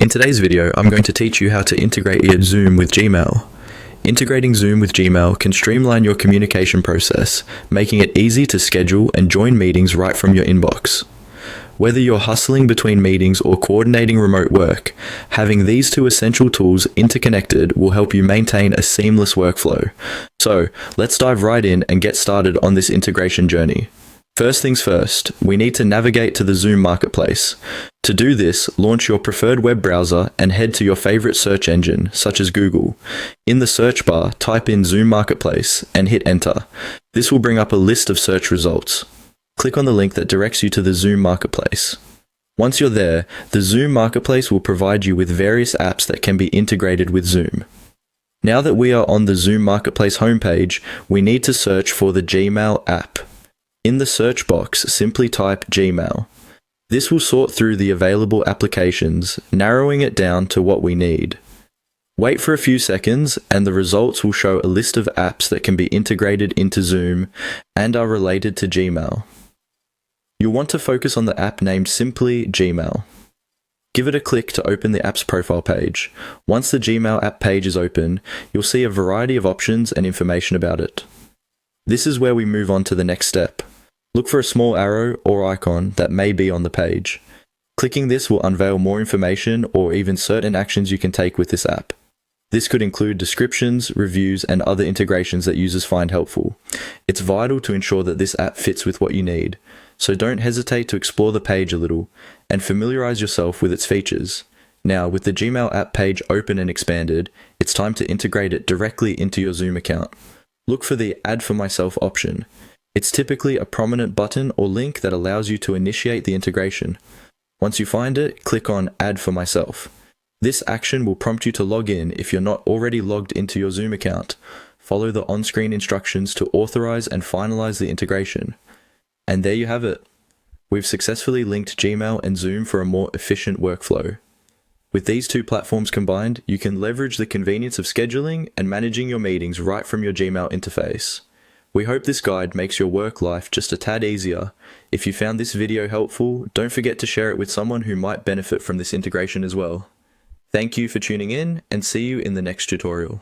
In today's video, I'm going to teach you how to integrate Zoom with Gmail. Integrating Zoom with Gmail can streamline your communication process, making it easy to schedule and join meetings right from your inbox. Whether you're hustling between meetings or coordinating remote work, having these two essential tools interconnected will help you maintain a seamless workflow. So, let's dive right in and get started on this integration journey. First things first, we need to navigate to the Zoom Marketplace. To do this, launch your preferred web browser and head to your favorite search engine, such as Google. In the search bar, type in Zoom Marketplace and hit enter. This will bring up a list of search results. Click on the link that directs you to the Zoom Marketplace. Once you're there, the Zoom Marketplace will provide you with various apps that can be integrated with Zoom. Now that we are on the Zoom Marketplace homepage, we need to search for the Gmail app. In the search box, simply type Gmail. This will sort through the available applications, narrowing it down to what we need. Wait for a few seconds and the results will show a list of apps that can be integrated into Zoom and are related to Gmail. You'll want to focus on the app named simply Gmail. Give it a click to open the app's profile page. Once the Gmail app page is open, you'll see a variety of options and information about it. This is where we move on to the next step. Look for a small arrow or icon that may be on the page. Clicking this will unveil more information or even certain actions you can take with this app. This could include descriptions, reviews, and other integrations that users find helpful. It's vital to ensure that this app fits with what you need, so don't hesitate to explore the page a little and familiarize yourself with its features. Now, with the Gmail app page open and expanded, it's time to integrate it directly into your Zoom account. Look for the Add for Myself option. It's typically a prominent button or link that allows you to initiate the integration. Once you find it, click on Add for Myself. This action will prompt you to log in if you're not already logged into your Zoom account. Follow the on-screen instructions to authorize and finalize the integration. And there you have it. We've successfully linked Gmail and Zoom for a more efficient workflow. With these two platforms combined, you can leverage the convenience of scheduling and managing your meetings right from your Gmail interface. We hope this guide makes your work life just a tad easier. If you found this video helpful, don't forget to share it with someone who might benefit from this integration as well. Thank you for tuning in and see you in the next tutorial.